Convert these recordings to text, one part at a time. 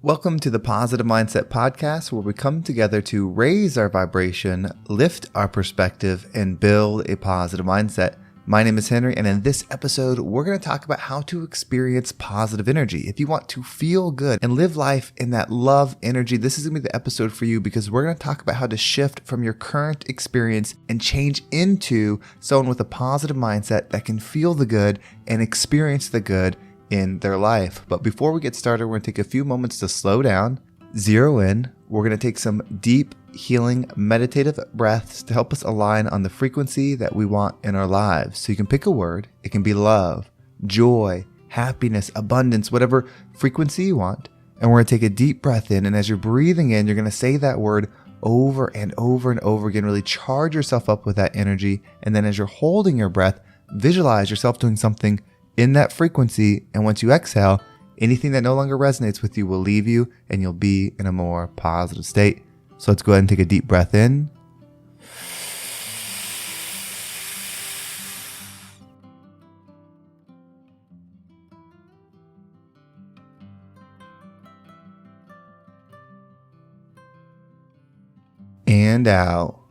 Welcome to the Positive Mindset Podcast, where we come together to raise our vibration, lift our perspective, and build a positive mindset. My name is Henry, and in this episode, we're going to talk about how to experience positive energy. If you want to feel good and live life in that love energy, this is going to be the episode for you, because we're going to talk about how to shift from your current experience and change into someone with a positive mindset that can feel the good and experience the good in their life. But before we get started, we're going to take a few moments to slow down, zero in. We're going to take some deep, healing, meditative breaths to help us align on the frequency that we want in our lives. So you can pick a word. It can be love, joy, happiness, abundance, whatever frequency you want. And we're going to take a deep breath in. And as you're breathing in, you're going to say that word over and over and over again. Really charge yourself up with that energy. And then as you're holding your breath, visualize yourself doing something in that frequency. And once you exhale, anything that no longer resonates with you will leave you and you'll be in a more positive state. So let's go ahead and take a deep breath in. And out.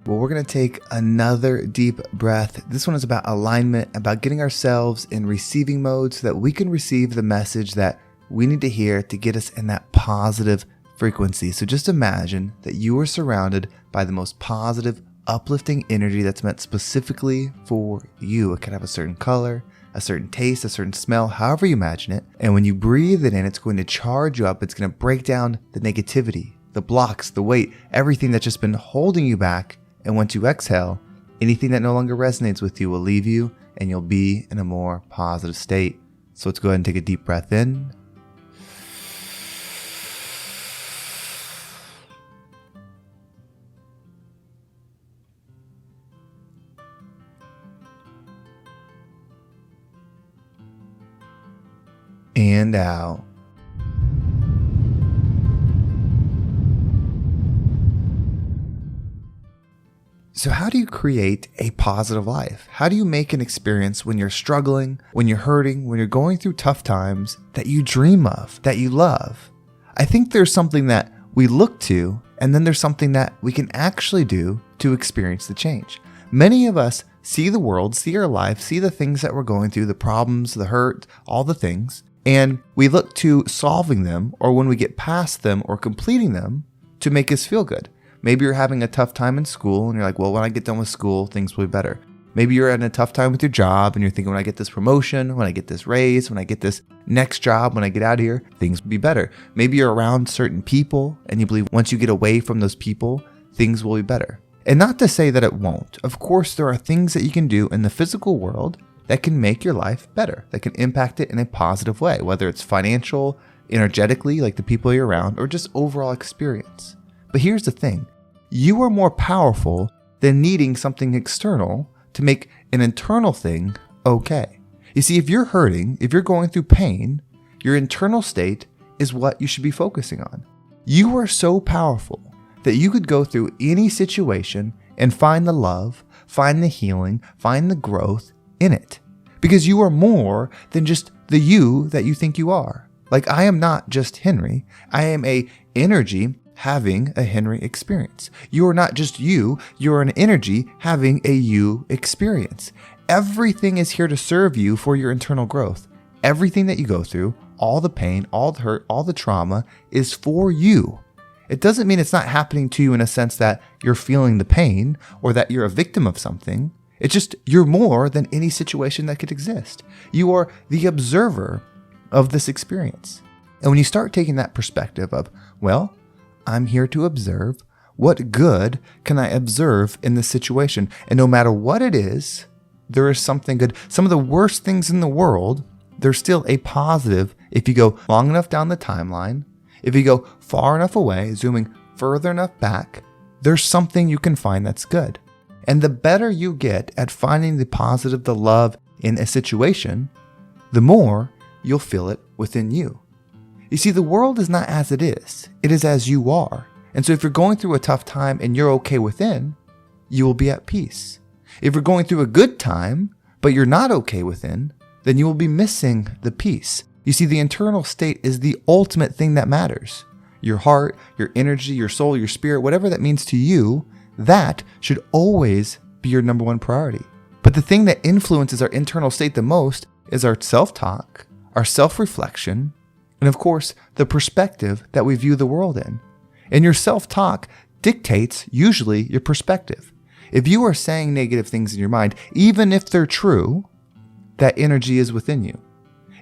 Well, we're going to take another deep breath. This one is about alignment, about getting ourselves in receiving mode so that we can receive the message that we need to hear to get us in that positive frequency. So just imagine that you are surrounded by the most positive, uplifting energy that's meant specifically for you. It could have a certain color, a certain taste, a certain smell, however you imagine it. And when you breathe it in, it's going to charge you up. It's going to break down the negativity, the blocks, the weight, everything that's just been holding you back. And once you exhale, anything that no longer resonates with you will leave you and you'll be in a more positive state. So let's go ahead and take a deep breath in. And out. So how do you create a positive life? How do you make an experience when you're struggling, when you're hurting, when you're going through tough times that you dream of, that you love? I think there's something that we look to, and then there's something that we can actually do to experience the change. Many of us see the world, see our life, see the things that we're going through, the problems, the hurt, all the things, and we look to solving them, or when we get past them or completing them, to make us feel good. Maybe you're having a tough time in school and you're like, well, when I get done with school, things will be better. Maybe you're having a tough time with your job and you're thinking, when I get this promotion, when I get this raise, when I get this next job, when I get out of here, things will be better. Maybe you're around certain people and you believe once you get away from those people, things will be better. And not to say that it won't. Of course, there are things that you can do in the physical world that can make your life better, that can impact it in a positive way, whether it's financial, energetically, like the people you're around, or just overall experience. But here's the thing. You are more powerful than needing something external to make an internal thing okay. You see, if you're hurting, if you're going through pain, your internal state is what you should be focusing on. You are so powerful that you could go through any situation and find the love, find the healing, find the growth in it. Because you are more than just the you that you think you are. Like, I am not just Henry. I am a energy having a Henry experience. You are not just you are an energy having a you experience. Everything is here to serve you for your internal growth. Everything that you go through, all the pain, all the hurt, all the trauma is for you. It doesn't mean it's not happening to you in a sense that you're feeling the pain or that you're a victim of something. It's just you're more than any situation that could exist. You are the observer of this experience. And when you start taking that perspective of, well, I'm here to observe. What good can I observe in this situation? And no matter what it is, there is something good. Some of the worst things in the world, there's still a positive if you go long enough down the timeline, if you go far enough away, zooming further enough back, there's something you can find that's good. And the better you get at finding the positive, the love in a situation, the more you'll feel it within you. You see, the world is not as it is as you are. And so if you're going through a tough time and you're okay within, you will be at peace. If you're going through a good time, but you're not okay within, then you will be missing the peace. You see, the internal state is the ultimate thing that matters. Your heart, your energy, your soul, your spirit, whatever that means to you, that should always be your number one priority. But the thing that influences our internal state the most is our self-talk, our self-reflection, and of course, the perspective that we view the world in. And your self-talk dictates usually your perspective. If you are saying negative things in your mind, even if they're true, that energy is within you.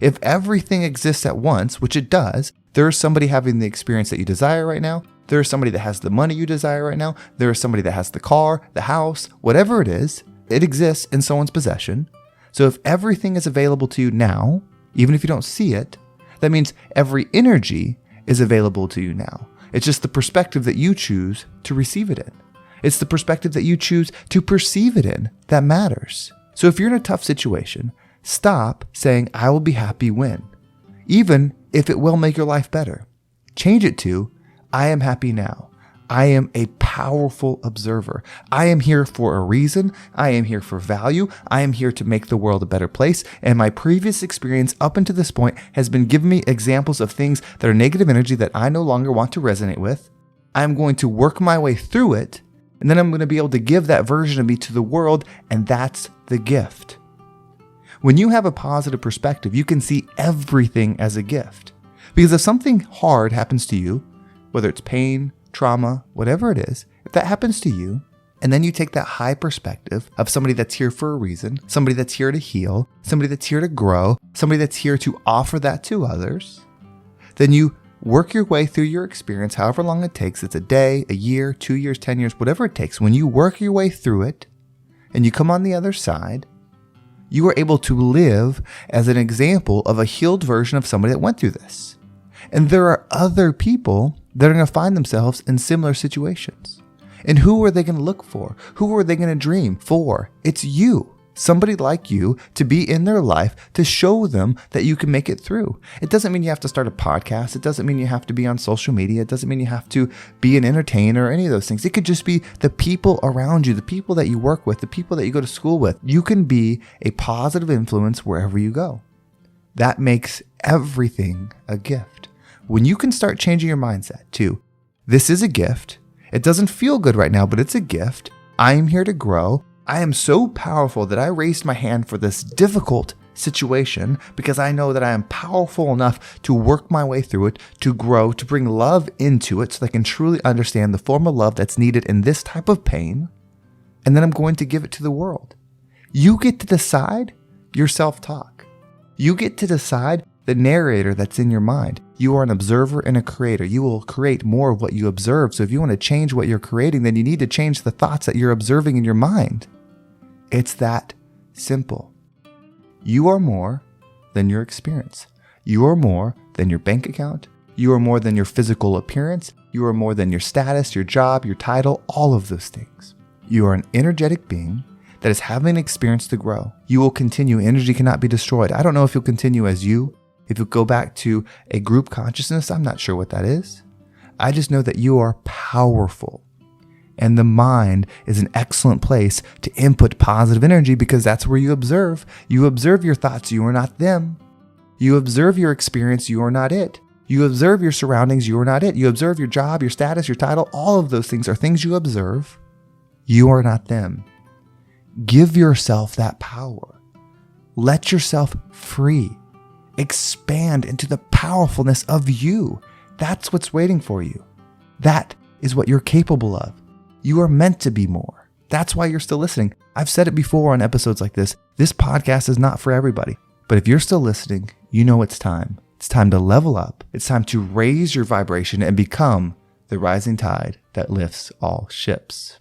If everything exists at once, which it does, there is somebody having the experience that you desire right now. There is somebody that has the money you desire right now. There is somebody that has the car, the house, whatever it is, it exists in someone's possession. So if everything is available to you now, even if you don't see it, that means every energy is available to you now. It's just the perspective that you choose to receive it in. It's the perspective that you choose to perceive it in that matters. So if you're in a tough situation, stop saying, I will be happy when, even if it will make your life better. Change it to, I am happy now. I am a powerful observer. I am here for a reason. I am here for value. I am here to make the world a better place. And my previous experience up until this point has been giving me examples of things that are negative energy that I no longer want to resonate with. I'm going to work my way through it. And then I'm going to be able to give that version of me to the world. And that's the gift. When you have a positive perspective, you can see everything as a gift. Because if something hard happens to you, whether it's pain, trauma, whatever it is, if that happens to you, and then you take that high perspective of somebody that's here for a reason, somebody that's here to heal, somebody that's here to grow, somebody that's here to offer that to others, then you work your way through your experience, however long it takes. It's a day, a year, 2 years, 10 years, whatever it takes. When you work your way through it and you come on the other side, you are able to live as an example of a healed version of somebody that went through this. And there are other people that are going to find themselves in similar situations. And who are they going to look for? Who are they going to dream for? It's you, somebody like you, to be in their life to show them that you can make it through. It doesn't mean you have to start a podcast. It doesn't mean you have to be on social media. It doesn't mean you have to be an entertainer or any of those things. It could just be the people around you, the people that you work with, the people that you go to school with. You can be a positive influence wherever you go. That makes everything a gift. When you can start changing your mindset to, this is a gift. It doesn't feel good right now, but it's a gift. I am here to grow. I am so powerful that I raised my hand for this difficult situation because I know that I am powerful enough to work my way through it, to grow, to bring love into it so that I can truly understand the form of love that's needed in this type of pain. And then I'm going to give it to the world. You get to decide your self-talk. You get to decide the narrator that's in your mind. You are an observer and a creator. You will create more of what you observe. So if you want to change what you're creating, then you need to change the thoughts that you're observing in your mind. It's that simple. You are more than your experience. You are more than your bank account. You are more than your physical appearance. You are more than your status, your job, your title, all of those things. You are an energetic being that is having an experience to grow. You will continue. Energy cannot be destroyed. I don't know if you'll continue as you. If you go back to a group consciousness, I'm not sure what that is. I just know that you are powerful. And the mind is an excellent place to input positive energy because that's where you observe. You observe your thoughts, you are not them. You observe your experience, you are not it. You observe your surroundings, you are not it. You observe your job, your status, your title, all of those things are things you observe. You are not them. Give yourself that power. Let yourself free. Expand into the powerfulness of you. That's what's waiting for you. That is what you're capable of. You are meant to be more. That's why you're still listening. I've said it before on episodes like this. This podcast is not for everybody. But if you're still listening, you know it's time. It's time to level up. It's time to raise your vibration and become the rising tide that lifts all ships.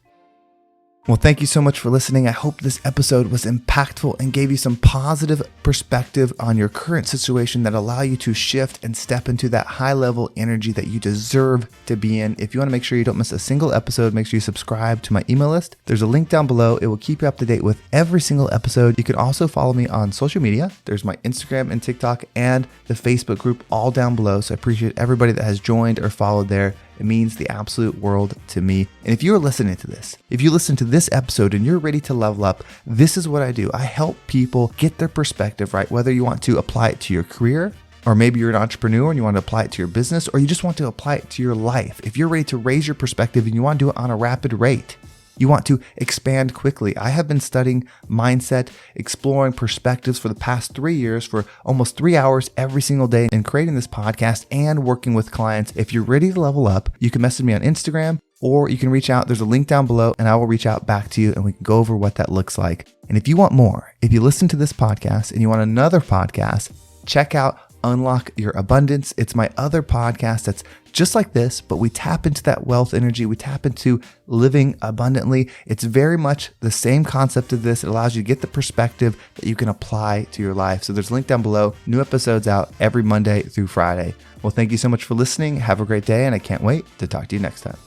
Well, thank you so much for listening. I hope this episode was impactful and gave you some positive perspective on your current situation that allow you to shift and step into that high level energy that you deserve to be in. If you want to make sure you don't miss a single episode, make sure you subscribe to my email list. There's a link down below. It will keep you up to date with every single episode. You can also follow me on social media. There's my Instagram and TikTok and the Facebook group all down below. So I appreciate everybody that has joined or followed there. It means the absolute world to me. And if you're listening to this, if you listen to this episode and you're ready to level up, this is what I do. I help people get their perspective right, whether you want to apply it to your career, or maybe you're an entrepreneur and you want to apply it to your business, or you just want to apply it to your life. If you're ready to raise your perspective and you want to do it on a rapid rate, you want to expand quickly. I have been studying mindset, exploring perspectives for the past 3 years for almost 3 hours every single day and creating this podcast and working with clients. If you're ready to level up, you can message me on Instagram or you can reach out. There's a link down below and I will reach out back to you and we can go over what that looks like. And if you want more, if you listen to this podcast and you want another podcast, check out Unlock Your Abundance. It's my other podcast that's just like this, but we tap into that wealth energy. We tap into living abundantly. It's very much the same concept of this. It allows you to get the perspective that you can apply to your life. So there's a link down below. New episodes out every Monday through Friday. Well, thank you so much for listening. Have a great day, and I can't wait to talk to you next time.